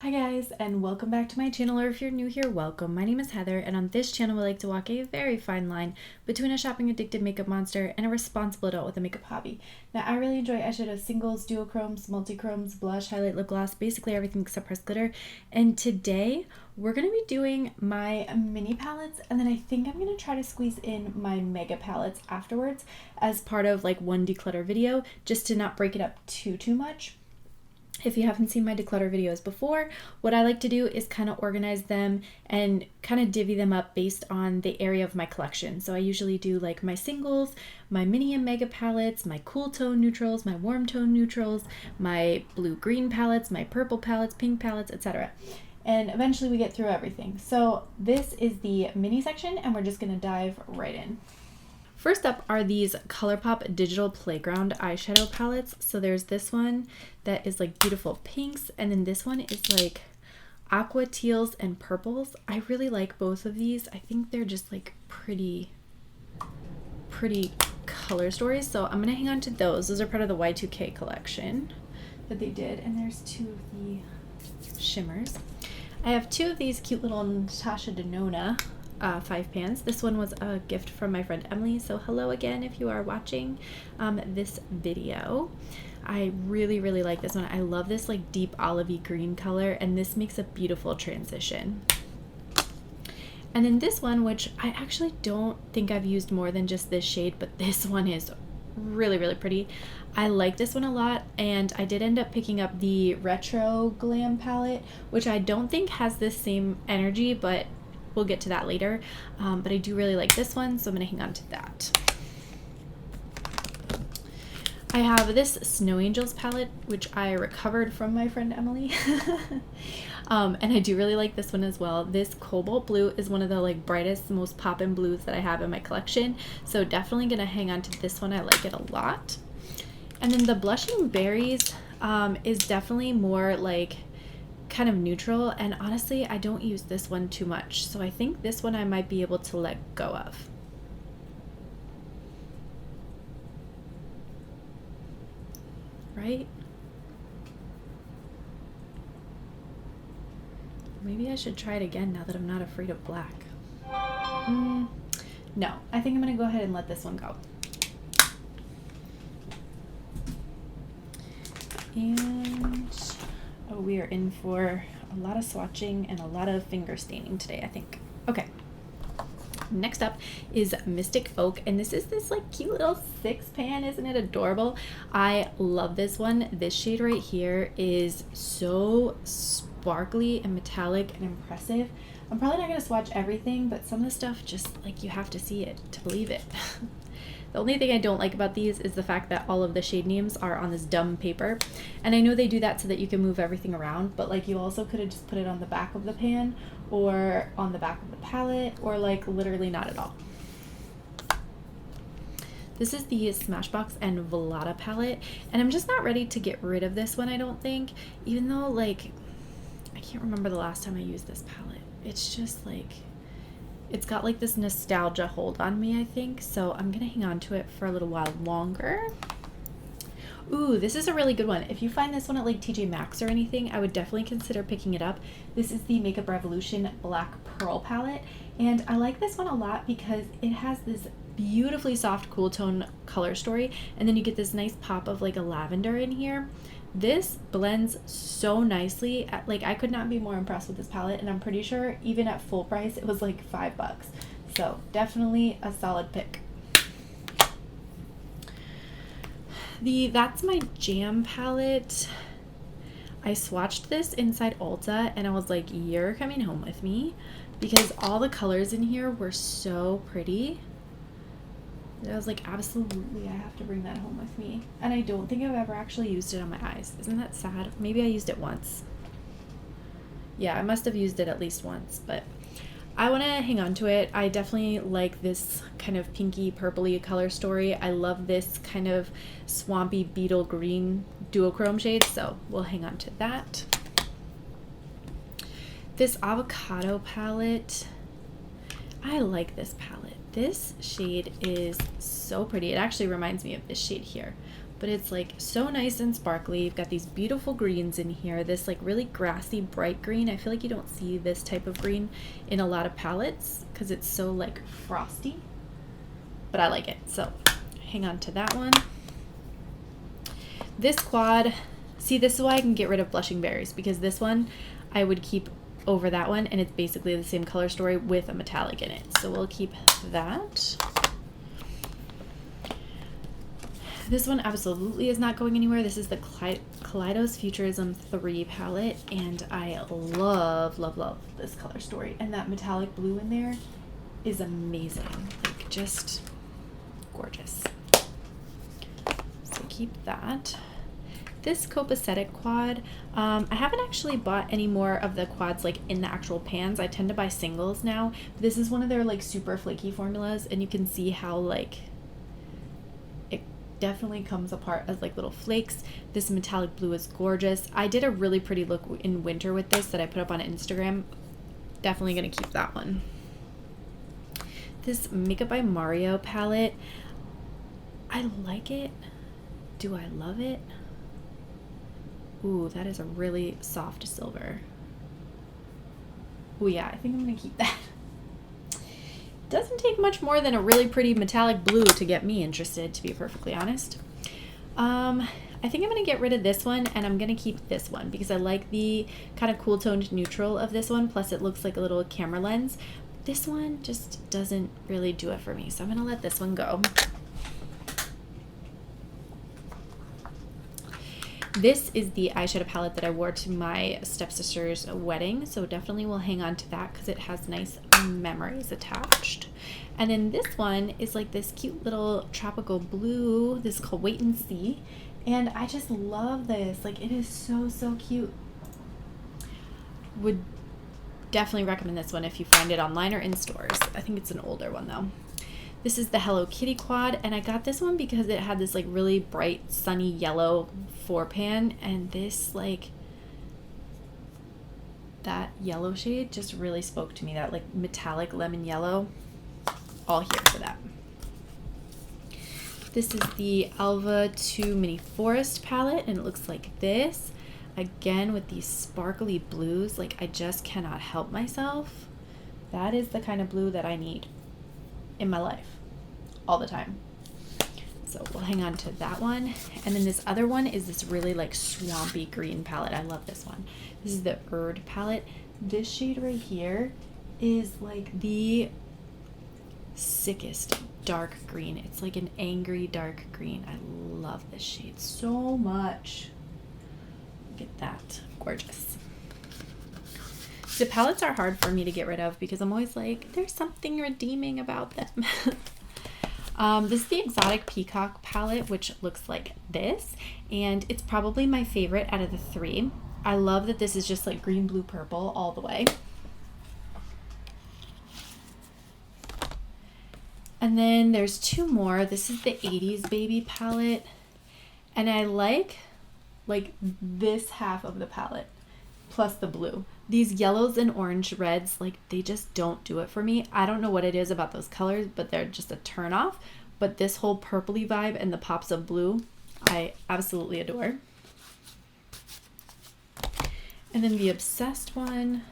Hi guys, and welcome back to my channel, or if you're new here, welcome. My name is Heather, and on this channel we like to walk a very fine line between a shopping addicted makeup monster and a responsible adult with a makeup hobby. Now, I really enjoy eyeshadow singles, duochromes, multichromes, blush, highlight, lip gloss, basically everything except pressed glitter. And today we're going to be doing my mini palettes, and then I think I'm going to try to squeeze in my mega palettes afterwards as part of like one declutter video, just to not break it up too much. If you haven't seen my declutter videos before, what I like to do is kind of organize them and kind of divvy them up based on the area of my collection. So I usually do like my singles, my mini and mega palettes, my cool tone neutrals, my warm tone neutrals, my blue-green palettes, my purple palettes, pink palettes, etc. And eventually we get through everything. So this is the mini section, and we're just going to dive right in. First up are these ColourPop Digital Playground eyeshadow palettes. So there's this one that is like beautiful pinks, and then this one is like aqua teals and purples. I really like both of these. I think they're just like pretty color stories. So I'm gonna hang on to those. Those are part of the Y2K collection that they did, and there's two of the shimmers. I have two of these cute little Natasha Denona 5 pans. This one was a gift from my friend Emily, so hello again if you are watching this video. I really like this one. I love this like deep olivey green color, and this makes a beautiful transition. And then this one, which I actually don't think I've used more than just this shade, but this one is really pretty. I like this one a lot, and I did end up picking up the Retro Glam palette, which I don't think has this same energy, but we'll get to that later. But I do really like this one, so I'm going to hang on to that. I have this Snow Angels palette, which I recovered from my friend Emily. And I do really like this one as well. This Cobalt Blue is one of the like brightest, most poppin' blues that I have in my collection, so definitely going to hang on to this one. I like it a lot. And then the Blushing Berries is definitely more like kind of neutral, and honestly I don't use this one too much, so I think this one I might be able to let go of. Right? Maybe I should try it again now that I'm not afraid of black. No, I think I'm gonna go ahead and let this one go. And oh, we are in for a lot of swatching and a lot of finger staining today, I think. Okay. Next up is Mystic Oak, and this is this like cute little 6 pan. Isn't it adorable? I love this one. This shade right here is so sparkly and metallic and impressive. I'm probably not going to swatch everything, but some of the stuff just like you have to see it to believe it. The only thing I don't like about these is the fact that all of the shade names are on this dumb paper. And I know they do that so that you can move everything around, but like you also could have just put it on the back of the pan or on the back of the palette, or like literally not at all. This is the Smashbox and Volata palette, and I'm just not ready to get rid of this one, I don't think, even though like I can't remember the last time I used this palette. It's just like it's got like this nostalgia hold on me, I think, so I'm gonna hang on to it for a little while longer. Ooh, this is a really good one. If you find this one at like TJ Maxx or anything, I would definitely consider picking it up. This is the Makeup Revolution Black Pearl palette, and I like this one a lot because it has this beautifully soft cool tone color story, and then you get this nice pop of like a lavender in here. This blends so nicely. Like I could not be more impressed with this palette, and I'm pretty sure even at full price it was like $5. So definitely a solid pick. The That's My Jam palette, I swatched this inside Ulta and I was like, you're coming home with me, because all the colors in here were so pretty. I was like, absolutely, I have to bring that home with me. And I don't think I've ever actually used it on my eyes. Isn't that sad? Maybe I used it once. Yeah, I must have used it at least once, but I want to hang on to it. I definitely like this kind of pinky purpley color story. I love this kind of swampy beetle green duochrome shade, so we'll hang on to that. This Avocado palette, I like this palette. This shade is so pretty. It actually reminds me of this shade here, but it's like so nice and sparkly. You've got these beautiful greens in here, this like really grassy bright green. I feel like you don't see this type of green in a lot of palettes because it's so like frosty, but I like it, so hang on to that one. This quad, see, this is why I can get rid of Blushing Berries, because this one I would keep over that one, and it's basically the same color story with a metallic in it, so we'll keep that. This one absolutely is not going anywhere. This is the Kaleidos Futurism 3 palette, and I love, love, love this color story, and that metallic blue in there is amazing, like just gorgeous. So keep that. This Copacetic quad, I haven't actually bought any more of the quads like in the actual pans. I tend to buy singles now. This is one of their like super flaky formulas, and you can see how like it definitely comes apart as like little flakes. This metallic blue is gorgeous. I did a really pretty look in winter with this that I put up on Instagram. Definitely gonna keep that one. This Makeup by Mario palette, I like it. Do I love it? Ooh, that is a really soft silver. Oh yeah, I think I'm gonna keep that. Doesn't take much more than a really pretty metallic blue to get me interested, to be perfectly honest. I think I'm gonna get rid of this one, and I'm gonna keep this one because I like the kind of cool toned neutral of this one, plus it looks like a little camera lens. This one just doesn't really do it for me, so I'm gonna let this one go. This is the eyeshadow palette that I wore to my stepsister's wedding, so definitely will hang on to that because it has nice memories attached. And then this one is like this cute little tropical blue. This is called Wait and See, and I just love this. Like, it is so, so cute. Would definitely recommend this one if you find it online or in stores. I think it's an older one though. This is the Hello Kitty quad, and I got this one because it had this like really bright sunny yellow 4-pan, and this like that yellow shade just really spoke to me, that like metallic lemon yellow. All here for that. This is the Alva 2 Mini Forest palette, and it looks like this. Again with these sparkly blues, like I just cannot help myself. That is the kind of blue that I need in my life all the time. So we'll hang on to that one. And then this other one is this really like swampy green palette. I love this one. This is the Erd palette. This shade right here is like the sickest dark green. It's like an angry dark green. I love this shade so much. Look at that. Gorgeous. The palettes are hard for me to get rid of because I'm always like, there's something redeeming about them. This is the Exotic Peacock palette, which looks like this, and it's probably my favorite out of the three. I love that this is just like green, blue, purple all the way. And then there's two more. This is the 80s Baby palette, and I like this half of the palette plus the blue. These yellows and orange reds, like they just don't do it for me. I don't know what it is about those colors, but they're just a turn off. But this whole purpley vibe and the pops of blue, I absolutely adore. And then the Obsessed one.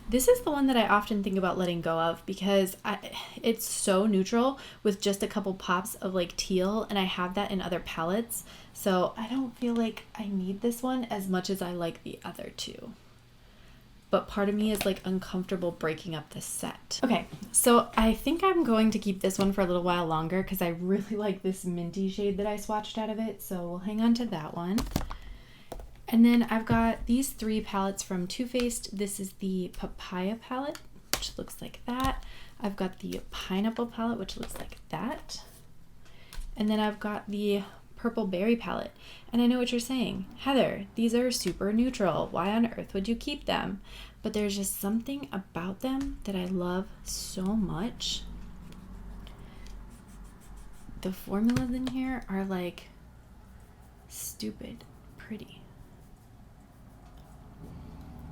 This is the one that I often think about letting go of because it's so neutral with just a couple pops of like teal, and I have that in other palettes. So I don't feel like I need this one as much as I like the other two. But part of me is like uncomfortable breaking up this set. Okay, so I think I'm going to keep this one for a little while longer because I really like this minty shade that I swatched out of it. So we'll hang on to that one. And then I've got these three palettes from Too Faced. This is the Papaya palette, which looks like that. I've got the Pineapple palette, which looks like that. And then I've got the Purple Berry palette. And I know what you're saying, Heather, these are super neutral. Why on earth would you keep them? But there's just something about them that I love so much. The formulas in here are like stupid pretty.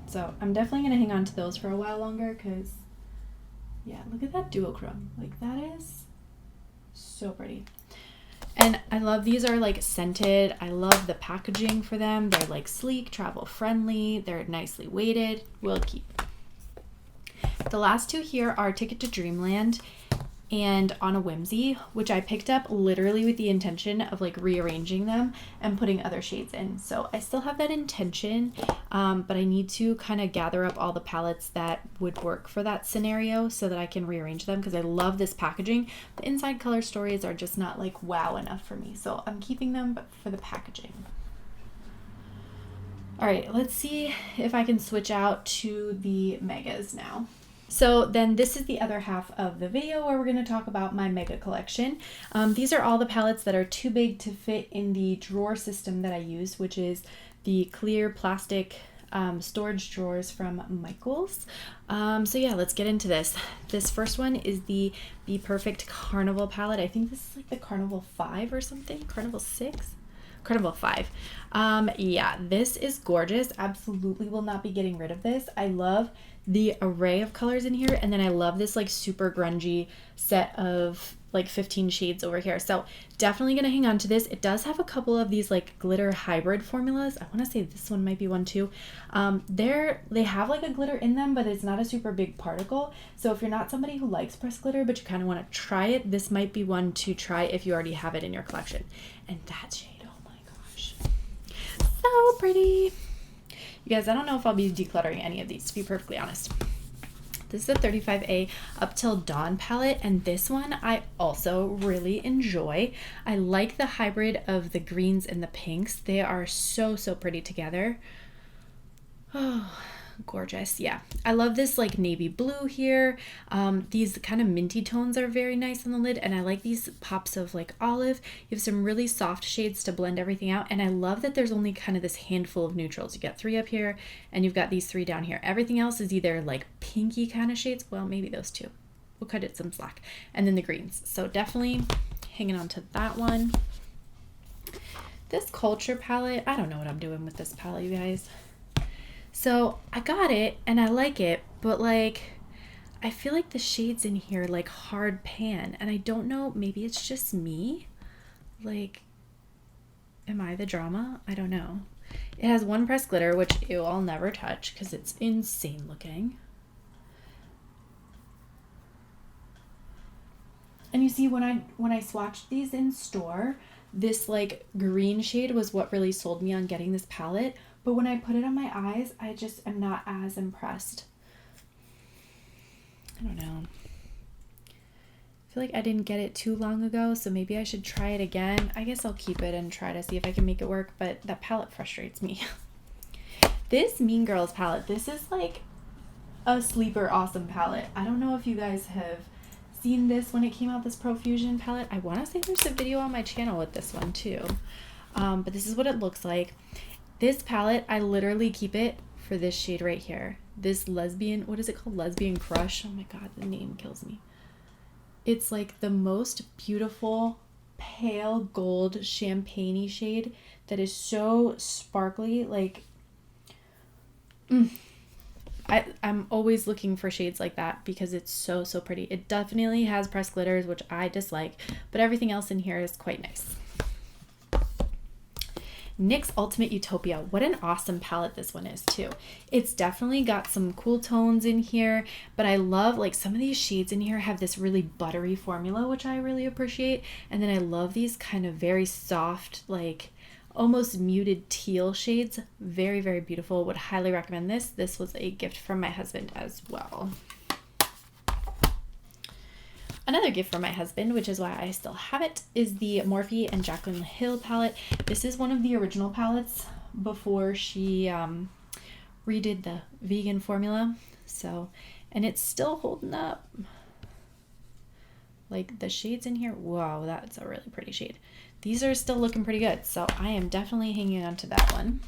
So I'm definitely going to hang on to those for a while longer because, yeah, look at that duochrome. Like, that is so pretty. And I love these are like scented. I love the packaging for them. They're like sleek, travel friendly. They're nicely weighted. Will keep. The last two here are Ticket to Dreamland and On a Whimsy, which I picked up literally with the intention of like rearranging them and putting other shades in. So I still have that intention, but I need to kind of gather up all the palettes that would work for that scenario so that I can rearrange them, because I love this packaging. The inside color stories are just not like wow enough for me. So I'm keeping them, but for the packaging. All right, let's see if I can switch out to the megas now. So then this is the other half of the video where we're going to talk about my mega collection. These are all the palettes that are too big to fit in the drawer system that I use, which is the clear plastic storage drawers from Michaels. So yeah, let's get into this. This first one is the Be Perfect Carnival palette. I think this is like the Carnival 5 or something, Carnival 6? Carnival 5. Yeah, this is gorgeous. Absolutely will not be getting rid of this. I love the array of colors in here, and then I love this like super grungy set of like 15 shades over here. So definitely gonna hang on to this. It does have a couple of these like glitter hybrid formulas. I want to say this one might be one too. They have like a glitter in them, but it's not a super big particle. So if you're not somebody who likes pressed glitter but you kind of want to try it, this might be one to try if you already have it in your collection. And that shade, oh my gosh, so pretty. You guys, I don't know if I'll be decluttering any of these, to be perfectly honest. This is a 35A Up Till Dawn palette, and this one I also really enjoy. I like the hybrid of the greens and the pinks. They are so, so pretty together. Oh, gorgeous. Yeah, I love this like navy blue here. These kind of minty tones are very nice on the lid, and I like these pops of like olive. You have some really soft shades to blend everything out, and I love that there's only kind of this handful of neutrals. You got 3 up here and you've got these 3 down here. Everything else is either like pinky kind of shades, well maybe those 2, we'll cut it some slack, and then the greens. So definitely hanging on to that one. This Culture palette, I don't know what I'm doing with this palette, you guys. So I got it and I like it, but like I feel like the shades in here like hard pan, and I don't know, maybe it's just me. Like, am I the drama? I don't know. It has 1 pressed glitter, which I'll never touch because it's insane looking. And you see, when I swatched these in store, this like green shade was what really sold me on getting this palette. But when I put it on my eyes, I just am not as impressed. I don't know. I feel like I didn't get it too long ago, so maybe I should try it again. I guess I'll keep it and try to see if I can make it work, but that palette frustrates me. This Mean Girls palette, this is like a sleeper awesome palette. I don't know if you guys have seen this when it came out, this Profusion palette. I want to say there's a video on my channel with this one too. But this is what it looks like. This palette, I literally keep it for this shade right here. This lesbian, what is it called? Lesbian Crush. Oh my God, the name kills me. It's like the most beautiful pale gold champagne-y shade that is so sparkly. Like, I'm always looking for shades like that because it's so, so pretty. It definitely has pressed glitters, which I dislike, but everything else in here is quite nice. NYX Ultimate Utopia. What an awesome palette this one is too. It's definitely got some cool tones in here, but I love like some of these shades in here have this really buttery formula, which I really appreciate. And then I love these kind of very soft, like almost muted teal shades. Very, very beautiful. Would highly recommend this. This was a gift from my husband as well. Another gift from my husband, which is why I still have it, is the Morphe and Jaclyn Hill palette. This is one of the original palettes before she redid the vegan formula. So, and it's still holding up. Like the shades in here, wow, that's a really pretty shade. These are still looking pretty good, so I am definitely hanging on to that one.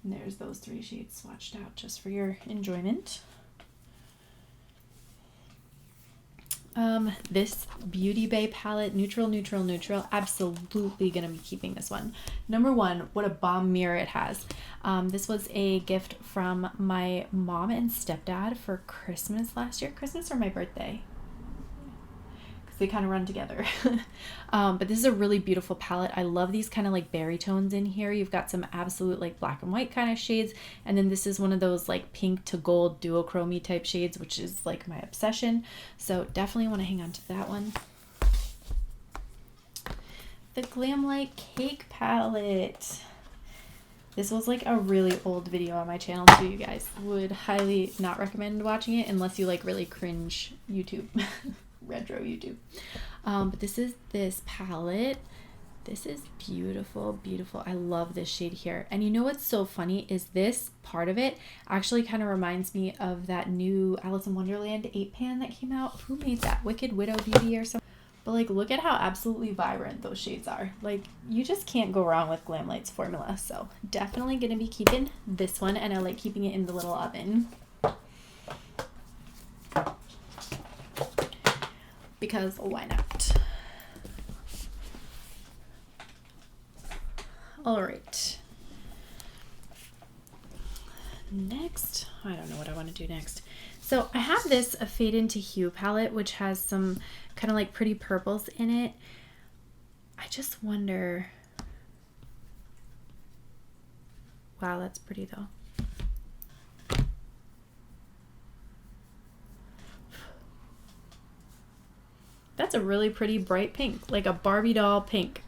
And there's those 3 shades swatched out just for your enjoyment. This Beauty Bay palette, neutral, neutral, neutral. Absolutely gonna be keeping this one. Number 1, what a bomb mirror it has. This was a gift from my mom and stepdad for Christmas last year. Christmas or my birthday? they kind of run together. But this is a really beautiful palette. I love these kind of like berry tones in here. You've got some absolute like black and white kind of shades, and then this is one of those like pink to gold duochrome type shades, which is like my obsession. So definitely want to hang on to that one. The Glamlight Cake palette. This was like a really old video on my channel too, you guys. Would highly not recommend watching it unless you like really cringe YouTube, retro YouTube. But this is this palette. This is beautiful, beautiful. I love this shade here. And you know what's so funny is this part of it actually kind of reminds me of that new Alice in Wonderland 8-pan that came out. Who made that? Wicked Widow Beauty or something? But like, look at how absolutely vibrant those shades are. Like, you just can't go wrong with Glamlight's formula. So definitely gonna be keeping this one, and I like keeping it in the little oven because why not? All right. Next, I don't know what I want to do next. So I have this a Fade Into Hue palette, which has some kind of like pretty purples in it. I just wonder, wow, that's pretty though. That's a really pretty bright pink, like a Barbie doll pink.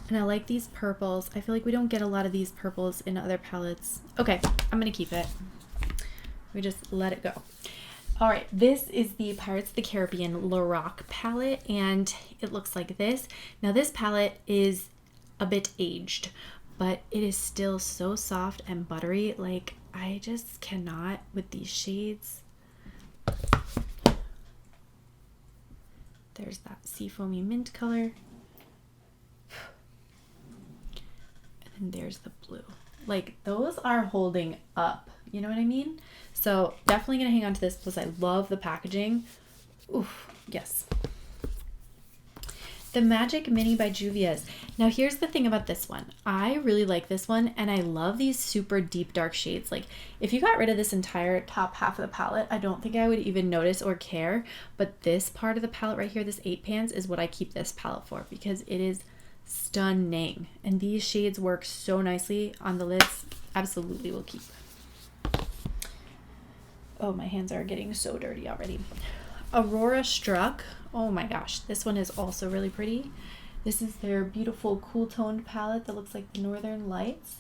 And I like these purples. I feel like we don't get a lot of these purples in other palettes. Okay, I'm gonna keep it. We just let it go. All right, this is the Pirates of the Caribbean Le Roc palette, and it looks like this. Now this palette is a bit aged, but it is still so soft and buttery. Like, I just cannot with these shades. There's that seafoamy mint color. And there's the blue. Like, those are holding up. You know what I mean? So definitely gonna hang on to this, plus I love the packaging. Oof, yes. The Magic Mini by Juvia's. Now here's the thing about this one. I really like this one, and I love these super deep dark shades. Like, if you got rid of this entire top half of the palette, I don't think I would even notice or care. But this part of the palette right here, this 8 pans, is what I keep this palette for, because it is stunning. And these shades work so nicely on the lids. Absolutely will keep. Oh, my hands are getting so dirty already. Aurora Strike. Oh my gosh, this one is also really pretty. This is their beautiful cool toned palette that looks like the Northern Lights.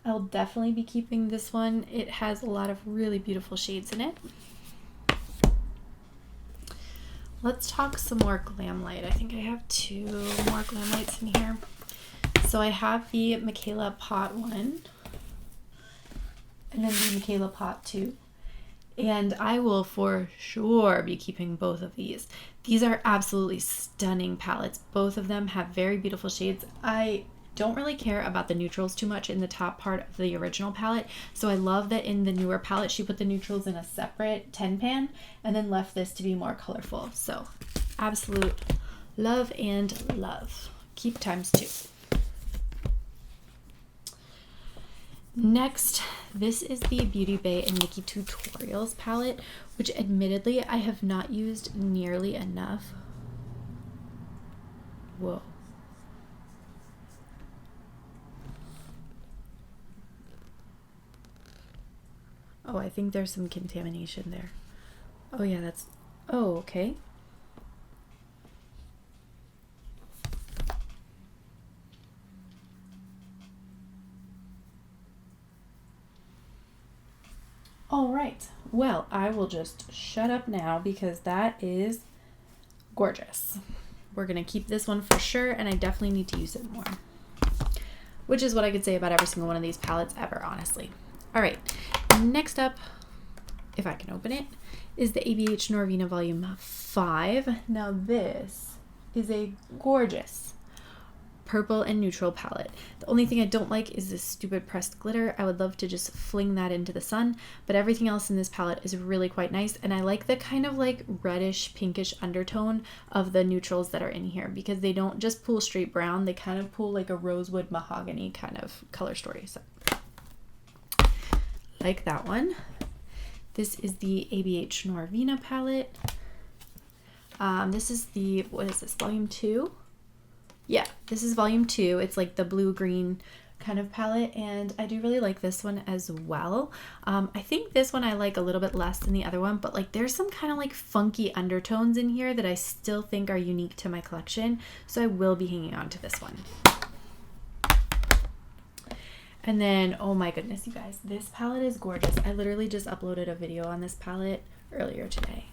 I'll definitely be keeping this one. It has a lot of really beautiful shades in it. Let's talk some more Glamlight. I think I have 2 more Glamlights in here. So I have the Michaela Pot one, and then the Michaela Pot 2. And I will for sure be keeping both of these. These are absolutely stunning palettes. Both of them have very beautiful shades. I don't really care about the neutrals too much in the top part of the original palette. So I love that in the newer palette, she put the neutrals in a separate 10 pan and then left this to be more colorful. So absolute love and love. Keep ×2. Next, this is the Beauty Bay and Nikki Tutorials palette, which admittedly I have not used nearly enough. Whoa. Oh, I think there's some contamination there. Oh yeah, that's, oh, okay. All right, well, I will just shut up now because that is gorgeous. We're gonna keep this one for sure, and I definitely need to use it more, which is what I could say about every single one of these palettes ever, honestly. All right, next up, if I can open it, is the ABH Norvina Volume 5. Now this is a gorgeous purple and neutral palette. The only thing I don't like is this stupid pressed glitter. I would love to just fling that into the sun, but everything else in this palette is really quite nice, and I like the kind of like reddish pinkish undertone of the neutrals that are in here, because they don't just pull straight brown, they kind of pull like a rosewood mahogany kind of color story. So like that one. This is the ABH Norvina palette. This is the, what is this, volume 2? Yeah, this is volume 2. It's like the blue-green kind of palette, and I do really like this one as well. I think this one I like a little bit less than the other one, but like there's some kind of like funky undertones in here that I still think are unique to my collection, so I will be hanging on to this one. And then, oh my goodness, you guys, this palette is gorgeous. I literally just uploaded a video on this palette earlier today.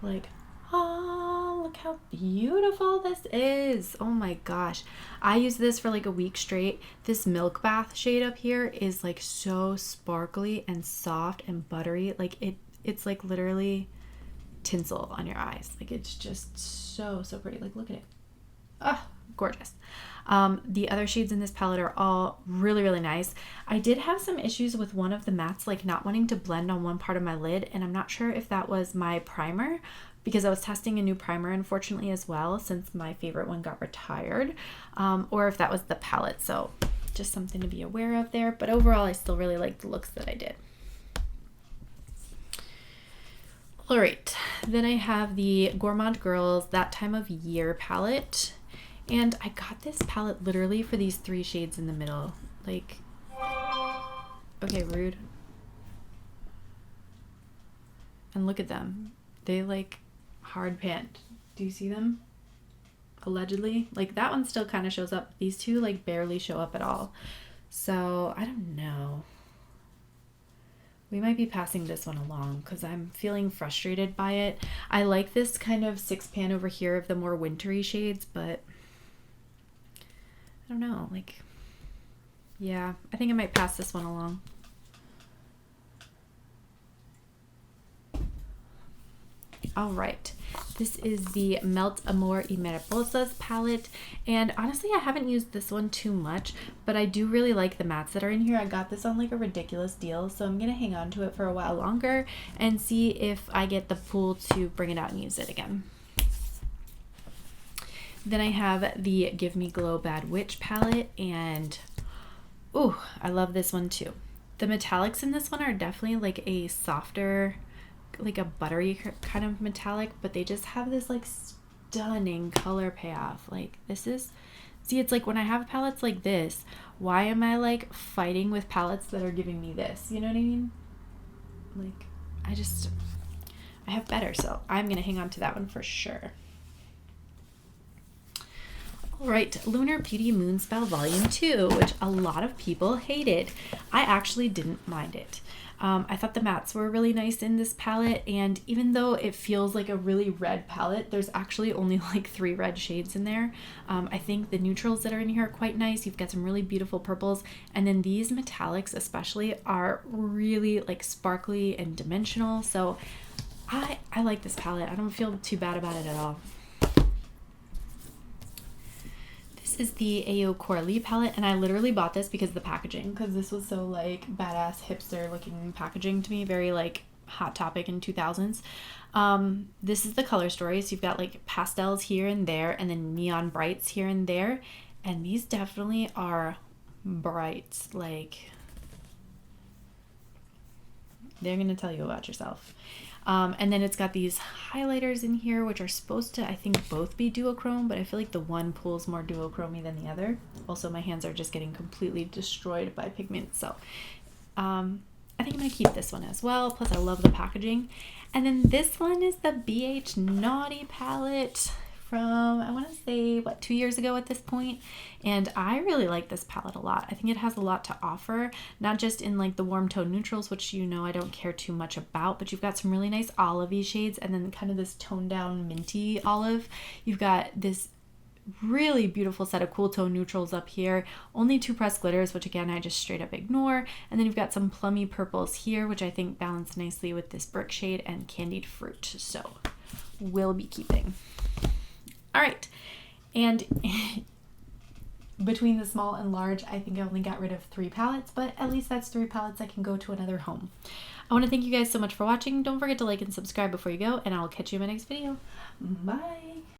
Like, oh, look how beautiful this is. Oh my gosh. I used this for like a week straight. This Milk Bath shade up here is like so sparkly and soft and buttery. Like it's like literally tinsel on your eyes. Like it's just so pretty. Like look at it. Ah, gorgeous. The other shades in this palette are all really nice. I did have some issues with one of the mattes, like not wanting to blend on one part of my lid, and I'm not sure if that was my primer, because I was testing a new primer unfortunately as well, since my favorite one got retired, or if that was the palette. So just something to be aware of there, but overall I still really like the looks that I did. All right, then I have the Gourmand Girls That Time of Year palette. And I got this palette literally for these 3 shades in the middle. Like, okay, rude. And look at them. They like hard panned. Do you see them? Allegedly. Like that one still kind of shows up. These 2 like barely show up at all. So I don't know. We might be passing this one along because I'm feeling frustrated by it. I like this kind of 6 pan over here of the more wintry shades, but I don't know, like, yeah, I think I might pass this one along. All right, this is the Melt Amoriposas palette, and honestly, I haven't used this one too much, but I do really like the mattes that are in here. I got this on like a ridiculous deal, so I'm gonna hang on to it for a while longer and see if I get the pull to bring it out and use it again. Then I have the Give Me Glow Bad Witch palette, and ooh, I love this one too. The metallics in this one are definitely like a softer, like a buttery kind of metallic, but they just have this like stunning color payoff. Like this is, see, it's like when I have palettes like this, why am I like fighting with palettes that are giving me this? You know what I mean? Like I have better, so I'm gonna hang on to that one for sure. All right, Lunar Beauty Moonspell Volume 2, which a lot of people hated. I actually didn't mind it. I thought the mattes were really nice in this palette, and even though it feels like a really red palette, there's actually only like 3 red shades in there. I think the neutrals that are in here are quite nice. You've got some really beautiful purples, and then these metallics especially are really like sparkly and dimensional. So I like this palette. I don't feel too bad about it at all. This is the AO Coralie palette, and I literally bought this because of the packaging, because this was so like badass hipster looking packaging to me, very like Hot Topic in 2000s. This is the color story, so you've got like pastels here and there, and then neon brights here and there, and these definitely are brights. Like, they're gonna tell you about yourself. And then it's got these highlighters in here, which are supposed to, I think, both be duochrome, but I feel like the one pulls more duochrome than the other. Also, my hands are just getting completely destroyed by pigment, so I think I'm going to keep this one as well. Plus, I love the packaging. And then this one is the ABH Naughty palette from, I want to say, what, 2 years ago at this point. And I really like this palette a lot. I think it has a lot to offer, not just in like the warm tone neutrals, which you know I don't care too much about, but you've got some really nice olivey shades, and then kind of this toned down minty olive. You've got this really beautiful set of cool tone neutrals up here, only 2 pressed glitters, which again I just straight up ignore, and then you've got some plummy purples here, which I think balance nicely with this brick shade and candied fruit, so we'll be keeping. All right, and between the small and large, I think I only got rid of 3 palettes, but at least that's 3 palettes I can go to another home. I want to thank you guys so much for watching. Don't forget to like and subscribe before you go, and I'll catch you in my next video. Bye.